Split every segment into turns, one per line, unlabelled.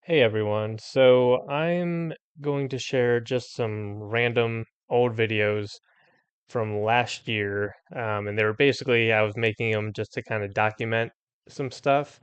Hey everyone. So I'm going to share just some random old videos from last year. And they were basically, I was making them just to kind of document some stuff.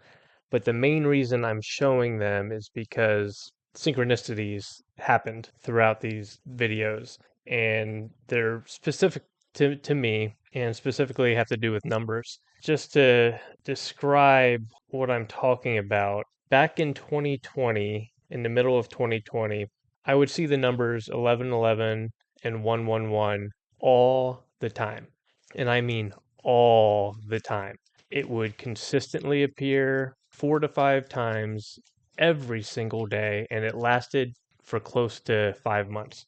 But the main reason I'm showing them is because synchronicities happened throughout these videos. And they're specific to me and specifically have to do with numbers. Just to describe what I'm talking about, back in 2020, in the middle of 2020, I would see the numbers 1111 and 111 all the time. And I mean all the time. It would consistently appear 4 to 5 times every single day, and it lasted for close to 5 months.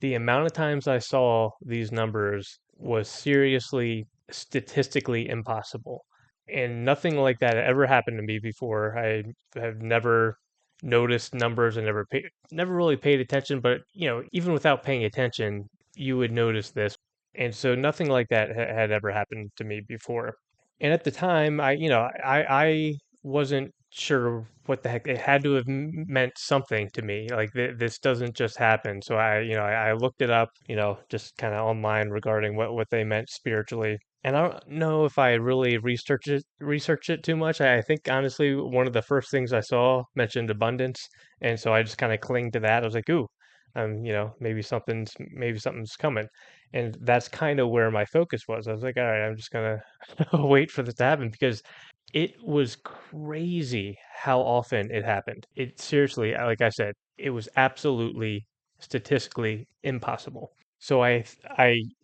The amount of times I saw these numbers was seriously statistically impossible. And nothing like that had ever happened to me before. I have never noticed numbers and never really paid attention, but even without paying attention, you would notice this. And so nothing like that had ever happened to me before. And at the time, I wasn't sure what the heck it had to have meant something to me. Like this doesn't just happen. So I looked it up, just kind of online regarding what they meant spiritually. And I don't know if I really researched it too much. I think honestly, one of the first things I saw mentioned abundance, and so I just kind of clinged to that. I was like, ooh, maybe something's coming, and that's kind of where my focus was. I was like, all right, I'm just gonna wait for this to happen because it was crazy how often it happened. It seriously, like I said, it was absolutely statistically impossible. So I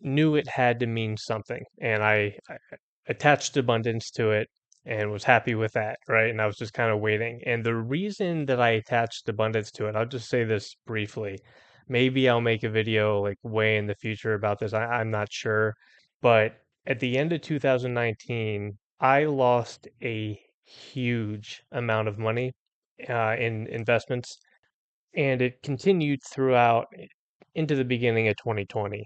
knew it had to mean something, and I attached abundance to it and was happy with that, right? And I was just kind of waiting. And the reason that I attached abundance to it, I'll just say this briefly. Maybe I'll make a video like way in the future about this. I'm not sure. But at the end of 2019, I lost a huge amount of money in investments, and it continued throughout into the beginning of 2020.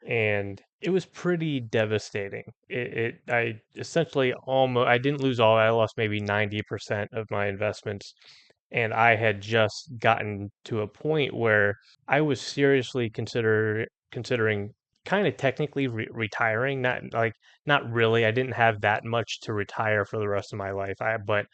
And it was pretty devastating. I essentially almost, I didn't lose all, I lost maybe 90% of my investments. And I had just gotten to a point where I was seriously considering kind of technically retiring, not really. I didn't have that much to retire for the rest of my life. But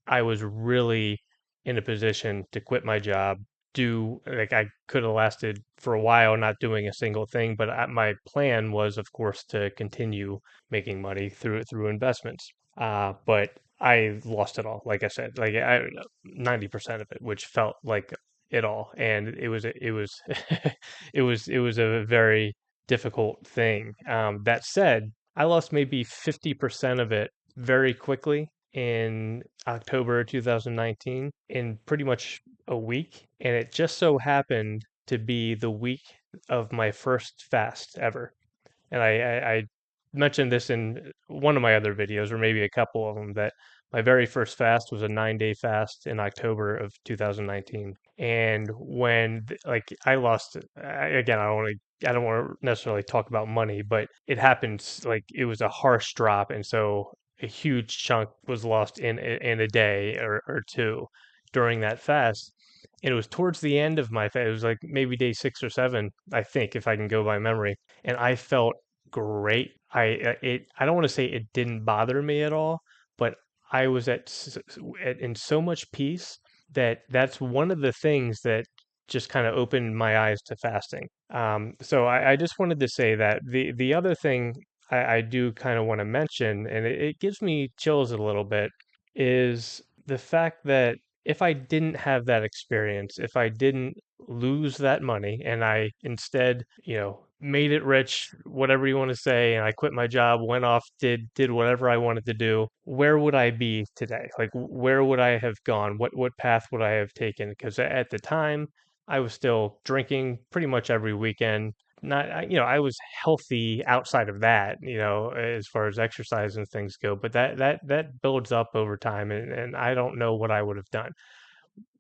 I was really in a position to quit my job, do like I could have lasted for a while not doing a single thing, but my plan was, of course, to continue making money through investments. But I lost it all. Like I said, 90% of it, which felt like it all, and it was it was a very difficult thing. That said, I lost maybe 50% of it very quickly in October 2019 in pretty much a week, and it just so happened to be the week of my first fast ever. And I mentioned this in one of my other videos, or maybe a couple of them, that my very first fast was a 9-day fast in October of 2019. And when like I lost, again, I don't want to necessarily talk about money, but it happened like it was a harsh drop, and so a huge chunk was lost in a day or two during that fast. And it was towards the end of my fast. It was like maybe day 6 or 7, I think, if I can go by memory. And I felt great. I don't want to say it didn't bother me at all, but I was in so much peace that that's one of the things that just kind of opened my eyes to fasting. So I just wanted to say that the other thing I do kind of want to mention, and it gives me chills a little bit, is the fact that if I didn't have that experience, if I didn't lose that money and I instead, made it rich, whatever you want to say, and I quit my job, went off, did whatever I wanted to do, where would I be today? Like where would I have gone? What path would I have taken? Because at the time I was still drinking pretty much every weekend. I was healthy outside of that, as far as exercise and things go, but that builds up over time, and I don't know what I would have done.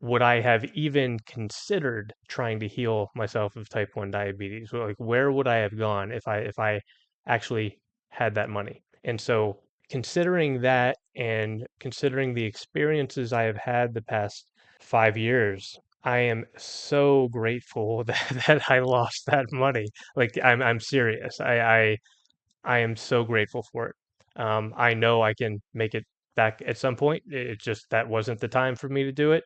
Would I have even considered trying to heal myself of type 1 diabetes? Like where would I have gone if I actually had that money? And so considering that and considering the experiences I have had the past 5 years, I am so grateful that I lost that money. Like I'm serious. I am so grateful for it. I know I can make it back at some point. It just that wasn't the time for me to do it.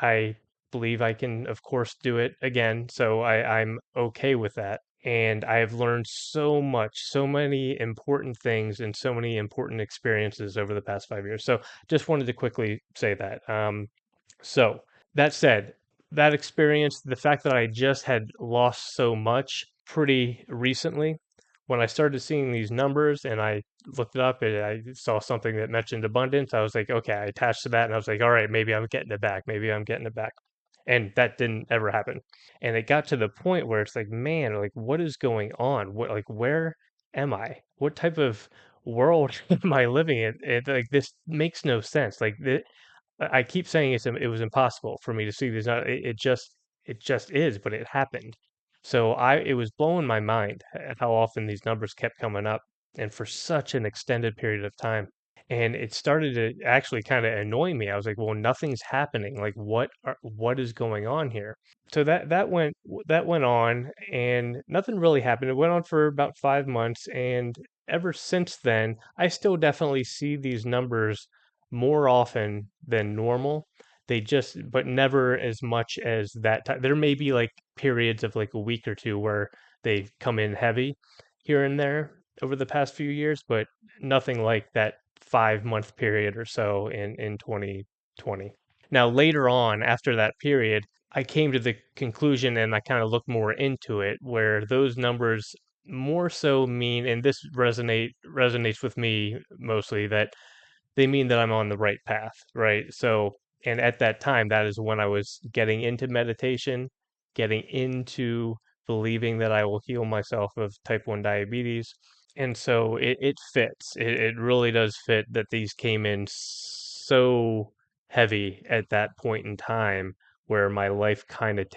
I believe I can, of course, do it again. So I'm okay with that. And I have learned so much, so many important things, and so many important experiences over the past 5 years. So just wanted to quickly say that. So that said, that experience, the fact that I just had lost so much pretty recently, when I started seeing these numbers and I looked it up and I saw something that mentioned abundance, I was like, okay, I attached to that and I was like, all right, maybe I'm getting it back. Maybe I'm getting it back. And that didn't ever happen. And it got to the point where it's like, man, like what is going on? What like where am I? What type of world am I living in? Like this makes no sense. Like I keep saying it was impossible for me to see this. It just is, but it happened. So it was blowing my mind at how often these numbers kept coming up, and for such an extended period of time. And it started to actually kind of annoy me. I was like, well, nothing's happening. Like, what is going on here? So that went on, and nothing really happened. It went on for about 5 months, and ever since then, I still definitely see these numbers more often than normal. But never as much as that time. There may be like periods of like a week or two where they've come in heavy here and there over the past few years, but nothing like that 5 month period or so in 2020. Now, later on, after that period, I came to the conclusion and I kind of looked more into it where those numbers more so mean, and this resonates with me mostly, that they mean that I'm on the right path, right? So, and at that time, that is when I was getting into meditation, getting into believing that I will heal myself of type 1 diabetes. And so it fits. It really does fit that these came in so heavy at that point in time where my life kind of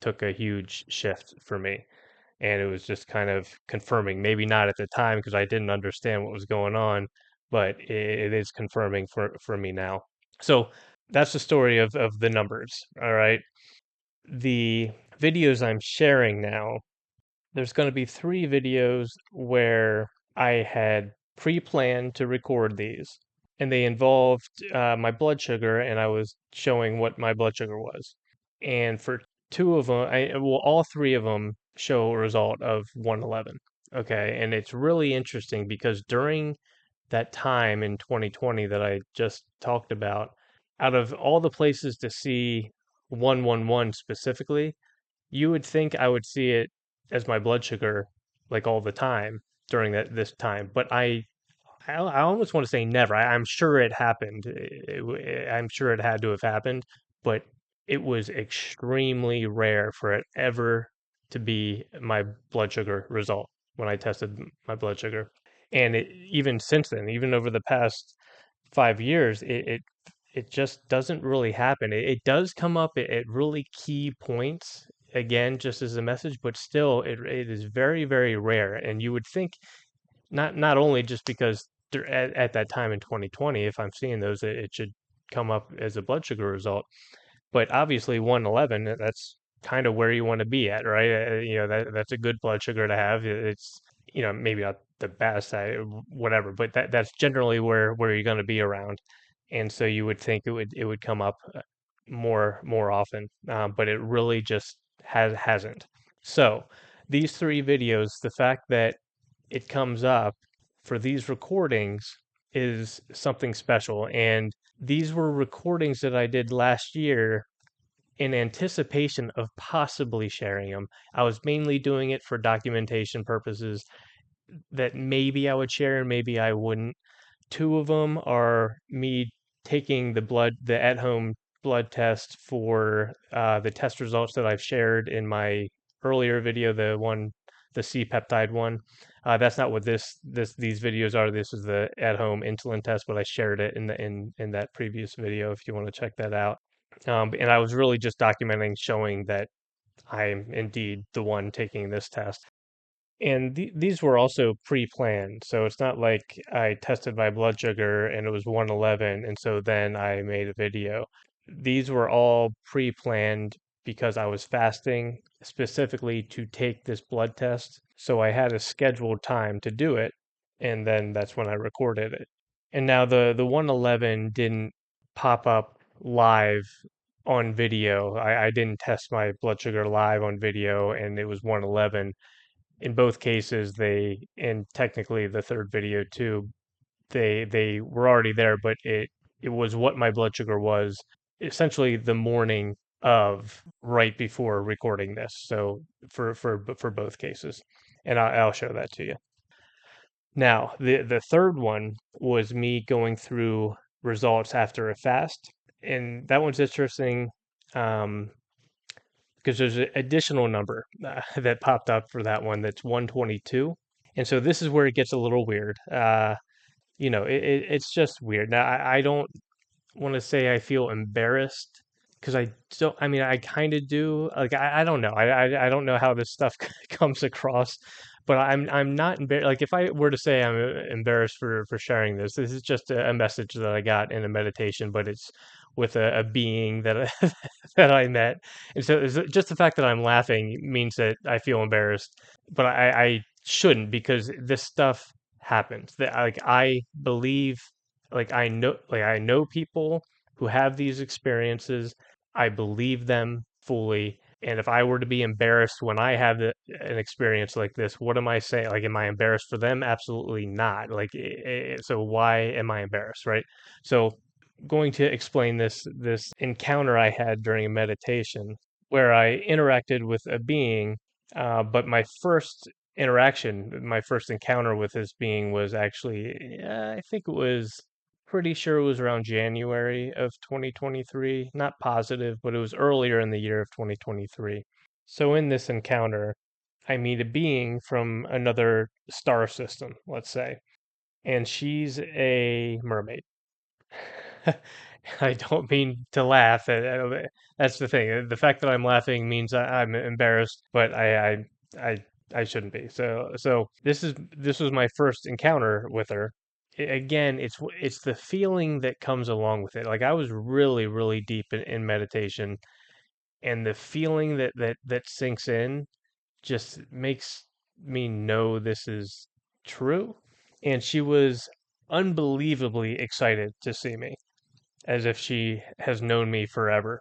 took a huge shift for me. And it was just kind of confirming, maybe not at the time because I didn't understand what was going on, but it is confirming for me now. So that's the story of the numbers. All right. The videos I'm sharing now, there's going to be 3 videos where I had pre-planned to record these, and they involved my blood sugar, and I was showing what my blood sugar was. And for 2 of them, all 3 of them show a result of 111. Okay, and it's really interesting because during that time in 2020 that I just talked about, out of all the places to see 111 specifically, you would think I would see it as my blood sugar like all the time during this time, but I almost want to say never. I'm sure it happened. I'm sure it had to have happened, but it was extremely rare for it ever to be my blood sugar result when I tested my blood sugar. And even since then, even over the past 5 years, it just doesn't really happen. It does come up at really key points, again, just as a message, but still, it is very, very rare. And you would think not only just because at that time in 2020, if I'm seeing those, it should come up as a blood sugar result. But obviously, 111, that's kind of where you want to be at, right? That's a good blood sugar to have. It's maybe not the best, whatever, but that's generally where you're going to be around. And so you would think it would come up more often, but it really just hasn't. So these 3 videos, the fact that it comes up for these recordings is something special. And these were recordings that I did last year in anticipation of possibly sharing them. I was mainly doing it for documentation purposes that maybe I would share and maybe I wouldn't. 2 of them are me taking the at-home blood test for the test results that I've shared in my earlier video, the C-peptide one. That's not what these videos are. This is the at-home insulin test, but I shared it in that previous video if you want to check that out. And I was really just documenting, showing that I'm indeed the one taking this test. And these were also pre-planned, so it's not like I tested my blood sugar and it was 111, and so then I made a video. these were all pre-planned because I was fasting specifically to take this blood test. So I had a scheduled time to do it, and then that's when I recorded it. And now the 111 didn't pop up live on video. I didn't test my blood sugar live on video, and it was 111. In both cases, and technically the third video too, they were already there, but it was what my blood sugar was essentially the morning of right before recording this. So for both cases, and I'll show that to you. Now, the third one was me going through results after a fast, and that one's interesting because there's an additional number that popped up for that one that's 122. And so this is where it gets a little weird. It's just weird. Now, I don't want to say I feel embarrassed because I don't. I mean, I kind of do. Like, I don't know. I don't know how this stuff comes across, but I'm not embarrassed. Like, if I were to say I'm embarrassed for sharing this, this is just a message that I got in a meditation, but it's with a being that that I met, and so just the fact that I'm laughing means that I feel embarrassed, but I shouldn't because this stuff happens. That like I believe I know people who have these experiences. I believe them fully. And if I were to be embarrassed when I have an experience like this, what am I saying? Like, am I embarrassed for them? Absolutely not. Like, so why am I embarrassed, right? So, going to explain this encounter I had during a meditation where I interacted with a being, but my first encounter with this being was actually, I think it was pretty sure it was around January of 2023. Not positive, but it was earlier in the year of 2023. So in this encounter, I meet a being from another star system, let's say, and she's a mermaid. I don't mean to laugh. That's the thing. The fact that I'm laughing means I'm embarrassed, but I I shouldn't be. So this was my first encounter with her. Again, it's the feeling that comes along with it. Like I was really deep in meditation, and the feeling that sinks in just makes me know this is true. And she was unbelievably excited to see me as if she has known me forever.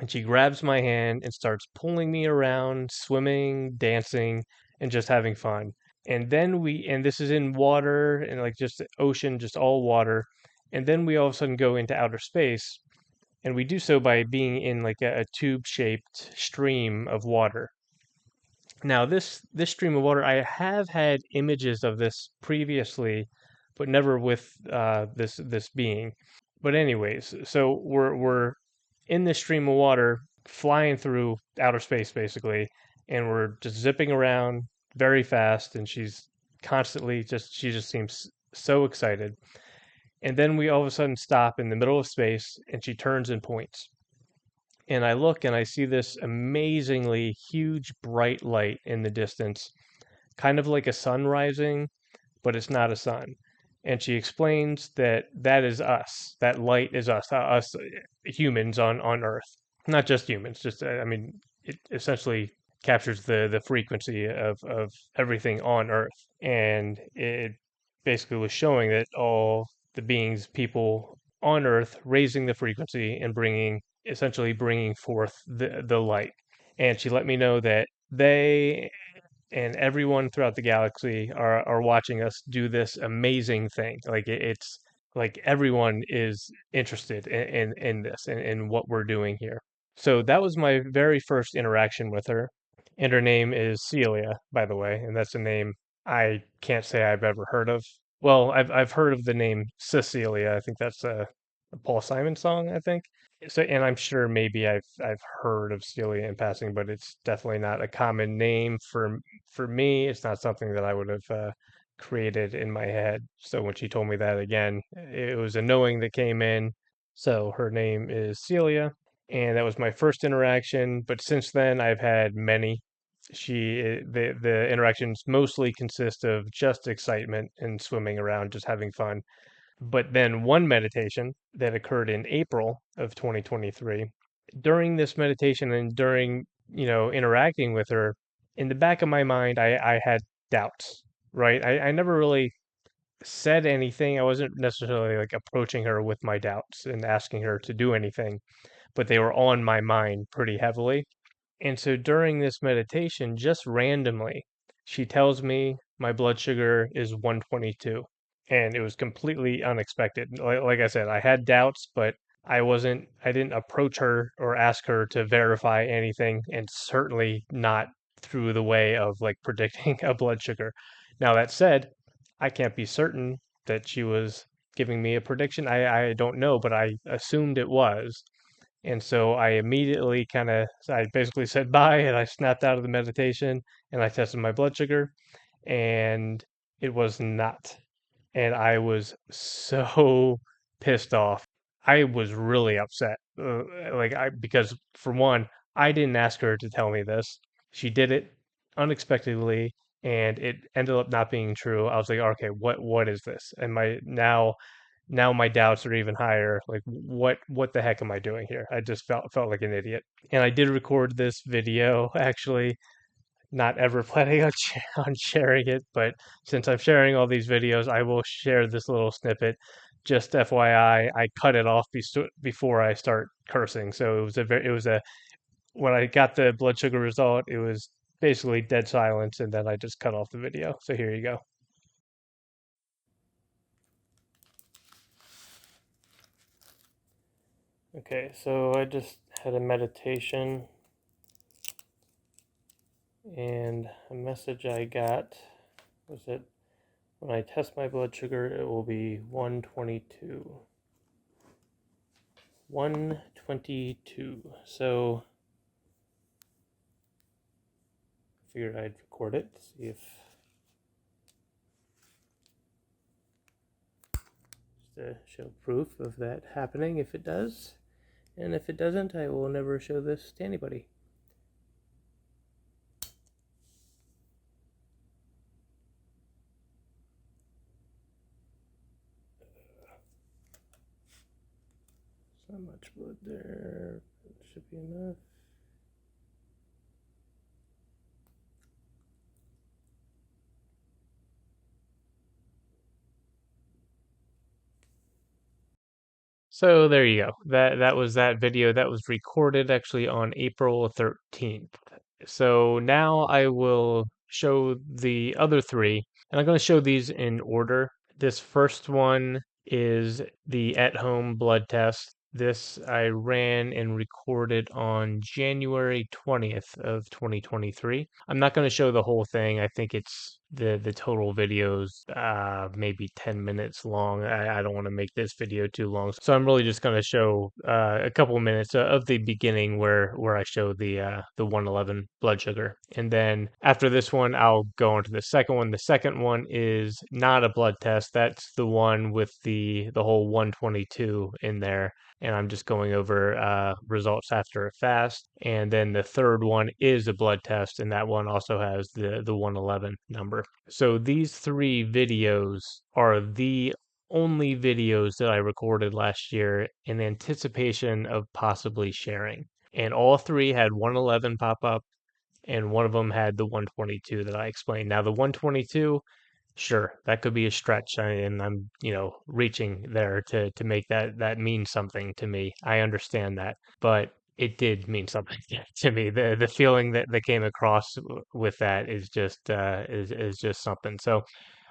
And she grabs my hand and starts pulling me around, swimming, dancing, and just having fun. And this is in water and like just ocean, just all water. And then we all of a sudden go into outer space. And we do so by being in like a tube shaped stream of water. Now, this stream of water, I have had images of this previously, but never with this being. But anyways, so we're in this stream of water, flying through outer space basically, and we're just zipping around very fast, and she just seems so excited. And then we all of a sudden stop in the middle of space, and she turns and points. And I look and I see this amazingly huge bright light in the distance, kind of like a sun rising, but it's not a sun. And she explains that that is us. That light is us humans on Earth. Not just humans, just I mean, it essentially captures the frequency of everything on Earth, and it basically was showing that all the beings, people on Earth, raising the frequency and essentially bringing forth the light. And she let me know that they and everyone throughout the galaxy are watching us do this amazing thing. Like it's like everyone is interested in this and in what we're doing here. So that was my very first interaction with her, and her name is Celia, by the way, and that's a name I can't say I've ever heard of. Well, I've heard of the name Cecilia. I think that's a Paul Simon song, I think. So, and I'm sure maybe I've heard of Celia in passing, but it's definitely not a common name for me. It's not something that I would have created in my head. So when she told me that again, it was a knowing that came in. So her name is Celia, and that was my first interaction. But since then, I've had many. The interactions mostly consist of just excitement and swimming around, just having fun. But then one meditation that occurred in April of 2023, during this meditation and during, interacting with her, in the back of my mind, I had doubts, right? I never really said anything. I wasn't necessarily like approaching her with my doubts and asking her to do anything, but they were on my mind pretty heavily. And so during this meditation, just randomly, she tells me my blood sugar is 122. And it was completely unexpected. Like I said, I had doubts, but I didn't approach her or ask her to verify anything, and certainly not through the way of like predicting a blood sugar. Now, that said, I can't be certain that she was giving me a prediction. I don't know, but I assumed it was. And so I immediately I basically said bye and I snapped out of the meditation and I tested my blood sugar and it was not. And I was so pissed off. I was really upset. Because for one, I didn't ask her to tell me this. She did it unexpectedly and it ended up not being true. I was like, okay, what is this? And now my doubts are even higher. Like, what the heck am I doing here? I just felt like an idiot. And I did record this video, actually, not ever planning on on sharing it, but since I'm sharing all these videos, I will share this little snippet. Just FYI, I cut it off before I start cursing. So it was a when I got the blood sugar result, it was basically dead silence, and then I just cut off the video. So here you go. Okay, so I just had a meditation, and a message I got was that when I test my blood sugar, it will be 122. 122. So I figured I'd record it, see if just to show proof of that happening if it does. And if it doesn't, I will never show this to anybody. Not much blood there. It should be enough. So there you go. That was that video that was recorded actually on April 13th. So now I will show the other three, and I'm going to show these in order. This first one is the at-home blood test. This I ran and recorded on January 20th of 2023. I'm not going to show the whole thing. I think it's the total videos maybe 10 minutes long. I don't want to make this video too long. So I'm really just going to show a couple minutes of the beginning where I show the 111 blood sugar. And then after this one, I'll go on to the second one. The second one is not a blood test. That's the one with the whole 122 in there, and I'm just going over results after a fast. And then the third one is a blood test, and that one also has the 111 number. So these three videos are the only videos that I recorded last year in anticipation of possibly sharing. And all three had 111 pop up, and one of them had the 122 that I explained. Now, the 122, sure, that could be a stretch, and I'm, reaching there to make that mean something to me. I understand that, but it did mean something to me. The feeling that came across with that is just something. So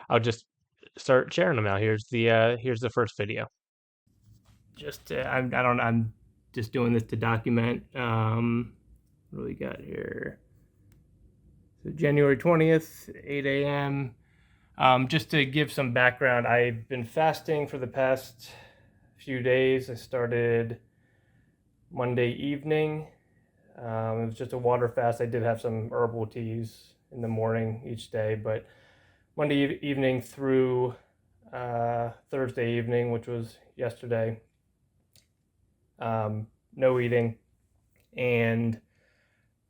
I'll just start sharing them now. Here's the first video. Just I'm just doing this to document. What do we got here? So January 20th, 8 a.m. Just to give some background, I've been fasting for the past few days. I started Monday evening. It was just a water fast. I did have some herbal teas in the morning each day, but Monday evening through Thursday evening, which was yesterday, no eating.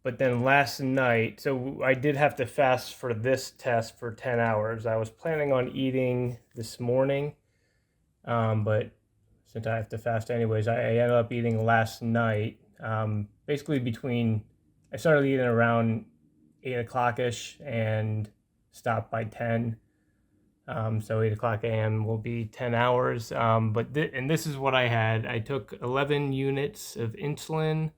But then last night, so I did have to fast for this test for 10 hours. I was planning on eating this morning, But since I have to fast anyways, I ended up eating last night. Basically I started eating around 8 o'clock ish and stopped by 10. So 8 o'clock a.m. will be 10 hours. And this is what I had. I took 11 units of insulin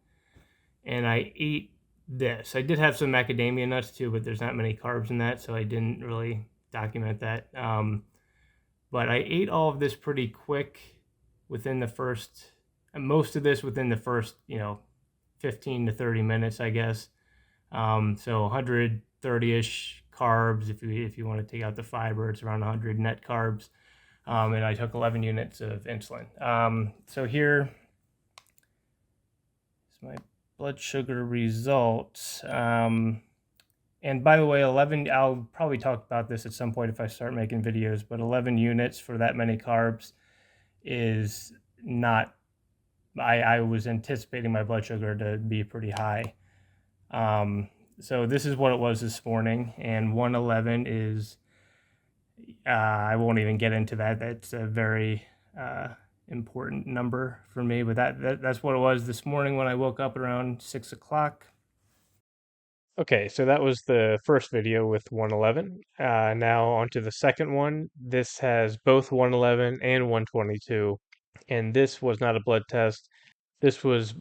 and I ate this. I did have some macadamia nuts too, but there's not many carbs in that, so I didn't really document that. But I ate all of this pretty quick within the first, most of this within the first, 15 to 30 minutes, I guess. So 130-ish carbs. If you want to take out the fiber, it's around 100 net carbs. And I took 11 units of insulin. So here is my blood sugar results. And by the way, 11, I'll probably talk about this at some point if I start making videos, but 11 units for that many carbs is not, I was anticipating my blood sugar to be pretty high. So this is what it was this morning, and 111 is, I won't even get into that. That's a very important number for me, but that's what it was this morning when I woke up around 6 o'clock. Okay, so that was the first video with 111. Now on to the second one. This has both 111 and 122, and this was not a blood test. This was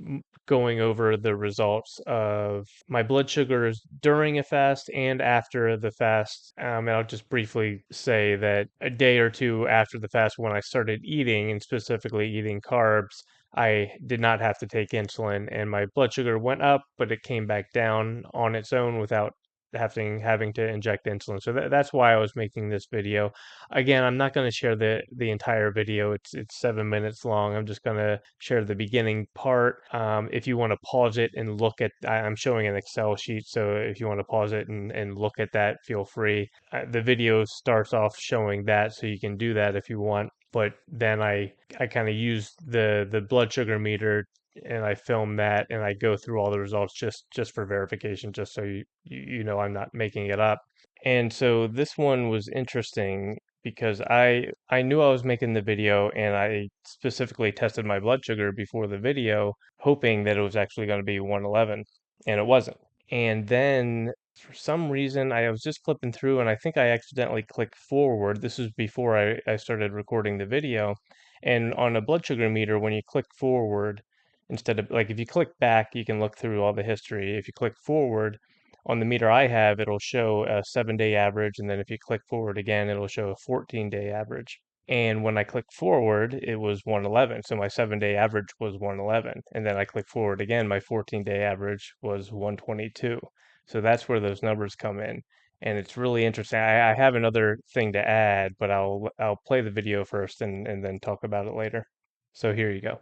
going over the results of my blood sugars during a fast and after the fast. And I'll just briefly say that a day or two after the fast, when I started eating and specifically eating carbs, I did not have to take insulin, and my blood sugar went up, but it came back down on its own without having to inject insulin. So that's why I was making this video. Again, I'm not going to share the entire video. It's 7 minutes long. I'm just going to share the beginning part. If you want to pause it and look at, I'm showing an Excel sheet, so if you want to pause it and look at that, feel free. The video starts off showing that, so you can do that if you want. But then I kind of use the blood sugar meter and I film that and I go through all the results just for verification, just so you know I'm not making it up. And so this one was interesting because I knew I was making the video and I specifically tested my blood sugar before the video, hoping that it was actually going to be 111, and it wasn't. And then for some reason I was just flipping through and I think I accidentally clicked forward. This was before I started recording the video. And on a blood sugar meter, when you click forward, instead of like if you click back, you can look through all the history. If you click forward, on the meter I have, it'll show a 7-day average, and then if you click forward again, it'll show a 14-day average. And when I click forward, it was 111. So my 7-day average was 111. And then I click forward again, my 14-day average was 122. So that's where those numbers come in. And it's really interesting. I have another thing to add, but I'll play the video first and then talk about it later. So here you go.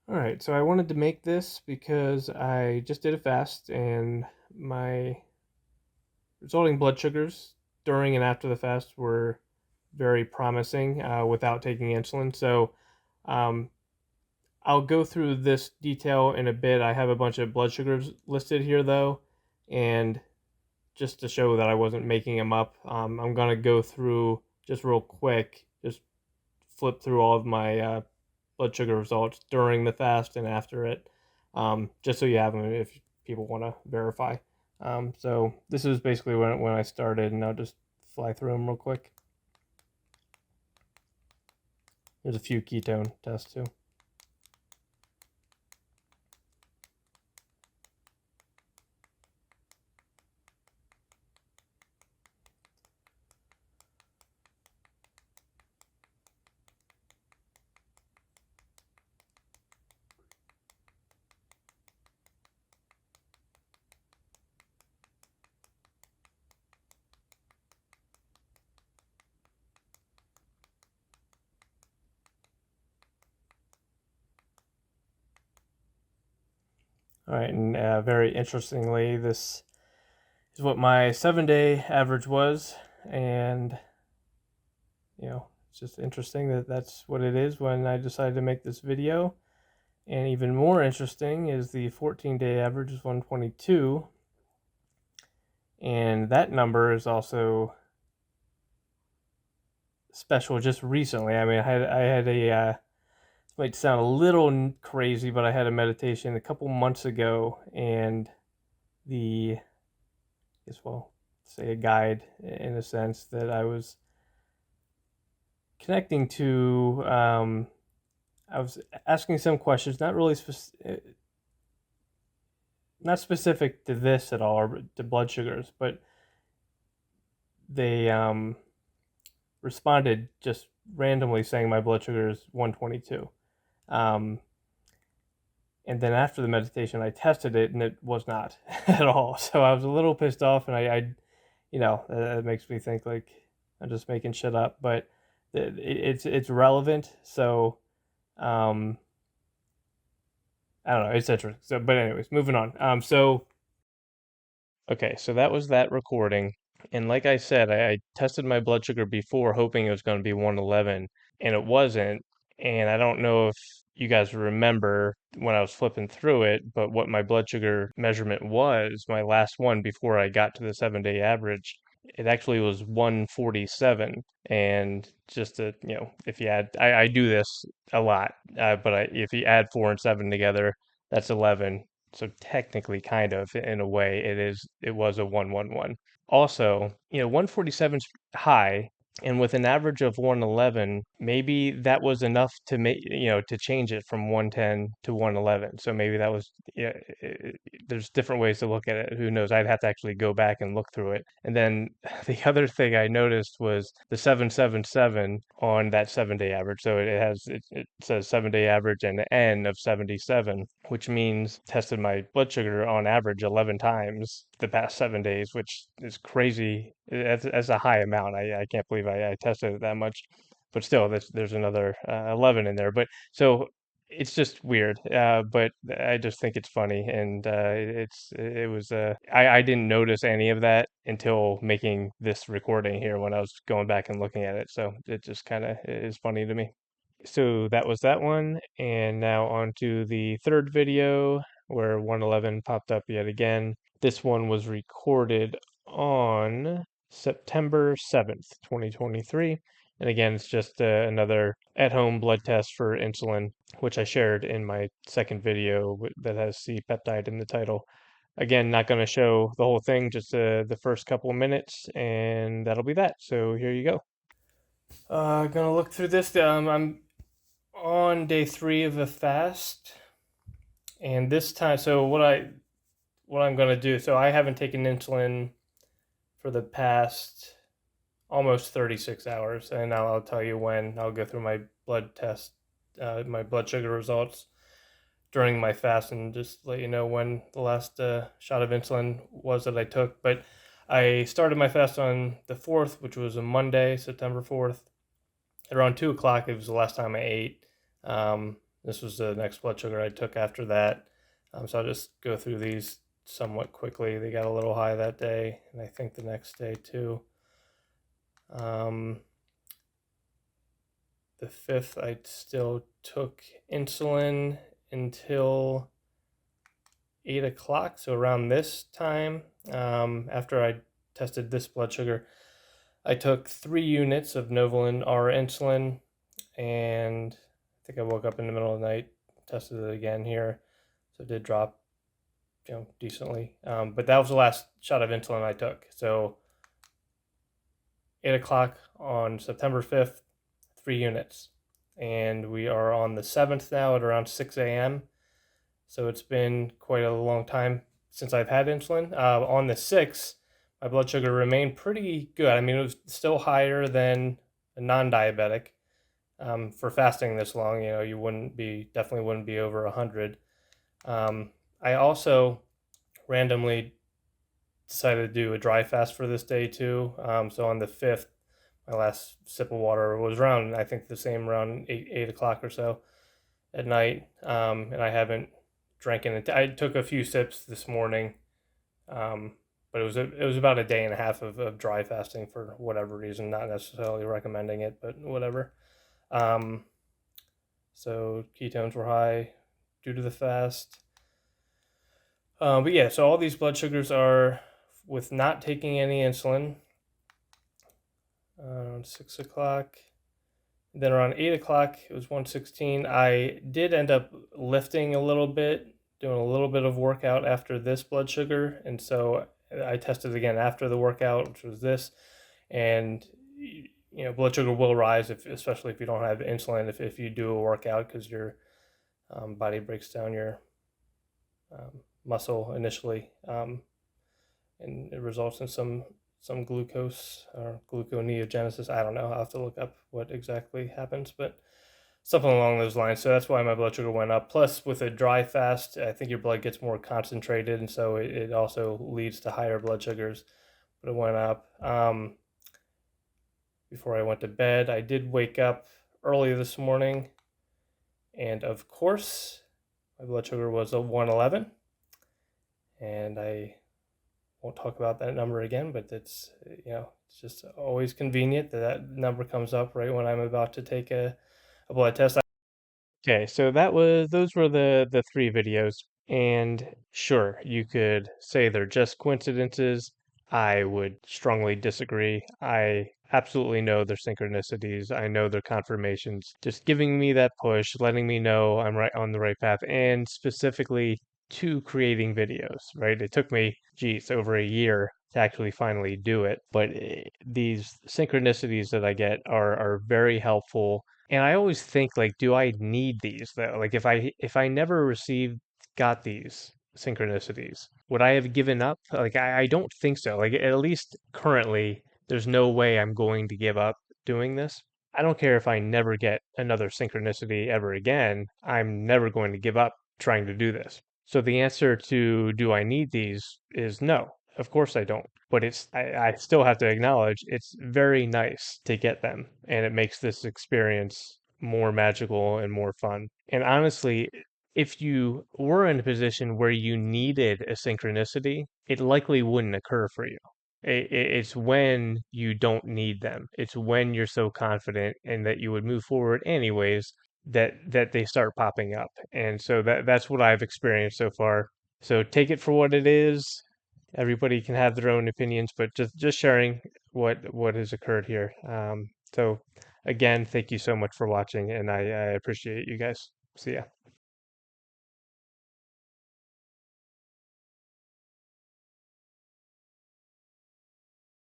All right, so I wanted to make this because I just did a fast and my resulting blood sugars during and after the fast were very promising without taking insulin. So um, I'll go through this detail in a bit. I have a bunch of blood sugars listed here though, and just to show that I wasn't making them up, I'm going to go through just real quick, just flip through all of my blood sugar results during the fast and after it, just so you have them if people want to verify. So this is basically when I started, and I'll just fly through them real quick. There's a few ketone tests too. All right, and very interestingly, this is what my 7-day average was, and it's just interesting that that's what it is when I decided to make this video. And even more interesting is the 14-day average is 122, and that number is also special just recently. I mean, I had a this might sound a little crazy, but I had a meditation a couple months ago, and the, I guess, well, say a guide in a sense that I was connecting to. I was asking some questions, not really not specific to this at all, or to blood sugars, but they responded just randomly saying my blood sugar is 122. Um, and then after the meditation, I tested it and it was not at all. So I was a little pissed off, and that makes me think like I'm just making shit up, but it's relevant. So um, I don't know, etc. So, but anyways, moving on. Okay, so that was that recording. And like I said, I tested my blood sugar before hoping it was going to be 111, and it wasn't. And I don't know if you guys remember when I was flipping through it, but what my blood sugar measurement was, my last one before I got to the 7 day average, it actually was 147. And just to, if you add, I do this a lot, but if you add 4 and 7 together, that's 11. So technically, kind of in a way, it was a 111. Also, 147's high, and with an average of 111, maybe that was enough to make, to change it from 110 to 111. So maybe that was, yeah, there's different ways to look at it. Who knows? I'd have to actually go back and look through it. And then the other thing I noticed was the 777 on that 7 day average. So it says 7 day average and an N of 77, which means tested my blood sugar on average 11 times the past 7 days, which is crazy. That's a high amount. I can't believe I tested it that much, but still, there's another 11 in there. But so it's just weird. But I just think it's funny, and it was I didn't notice any of that until making this recording here when I was going back and looking at it. So it just kind of is funny to me. So that was that one, and now on to the third video where 111 popped up yet again. This one was recorded on September 7th, 2023. And again, it's just another at-home blood test for insulin, which I shared in my second video that has C-peptide in the title. Again, not going to show the whole thing, just the first couple of minutes, and that'll be that. So here you go. Gonna look through this. I'm on day 3 of a fast, and this time, so what I'm gonna do. So I haven't taken insulin for the past almost 36 hours, and I'll tell you when. I'll go through my blood test, my blood sugar results during my fast, and just let you know when the last shot of insulin was that I took. But I started my fast on the 4th, which was a Monday, September 4th. At around 2 o'clock, it was the last time I ate. This was the next blood sugar I took after that. So I'll just go through these somewhat quickly. They got a little high that day, and I think the next day too. The 5th, I still took insulin until 8 o'clock. So around this time, after I tested this blood sugar, I took 3 units of Novolin R insulin, and I think I woke up in the middle of the night, tested it again here. So it did drop, decently. But that was the last shot of insulin I took. So 8 o'clock on September 5th, 3 units. And we are on the 7th now at around 6 a.m. So it's been quite a long time since I've had insulin. On the 6th, my blood sugar remained pretty good. I mean, it was still higher than a non-diabetic. For fasting this long, you definitely wouldn't be over 100. I also randomly decided to do a dry fast for this day too. So on the 5th, my last sip of water was around, I think the same, around 8 o'clock or so at night. And I haven't drank it. I took a few sips this morning, but it was about a day and a half of dry fasting for whatever reason. Not necessarily recommending it, but whatever. So ketones were high due to the fast. But yeah, so all these blood sugars are with not taking any insulin.
around 6 o'clock. Then around 8 o'clock, it was 116. I did end up lifting a little bit, doing a little bit of workout after this blood sugar. And so I tested again after the workout, which was this. And, blood sugar will rise, especially if you don't have insulin, if you do a workout, because your body breaks down your muscle initially. And it results in some glucose or gluconeogenesis. I don't know. I'll have to look up what exactly happens, but something along those lines. So that's why my blood sugar went up. Plus, with a dry fast, I think your blood gets more concentrated, and so it also leads to higher blood sugars. But it went up. Before I went to bed, I did wake up early this morning, and of course, my blood sugar was a 111, and I won't talk about that number again, but it's just always convenient that that number comes up right when I'm about to take a blood test.
Okay, so those were the three videos, and sure, you could say they're just coincidences. I would strongly disagree. I absolutely know they're synchronicities. I know they're confirmations, just giving me that push, letting me know I'm right on the right path, and specifically to creating videos, right? It took me, geez, over a year to actually finally do it, but these synchronicities that I get are very helpful, and I always think like, do I need these though? Like if I never received got these synchronicities, would I have given up? Like I don't think so. Like at least currently, there's no way I'm going to give up doing this. I don't care if I never get another synchronicity ever again. I'm never going to give up trying to do this. So the answer to do I need these is no. Of course I don't. But I still have to acknowledge it's very nice to get them, and it makes this experience more magical and more fun. And honestly, if you were in a position where you needed a synchronicity, it likely wouldn't occur for you. It's when you don't need them. It's when you're so confident and that you would move forward anyways that they start popping up. And so that's what I've experienced so far. So take it for what it is. Everybody can have their own opinions, but just sharing what has occurred here. So again, thank you so much for watching, and I appreciate you guys. See ya.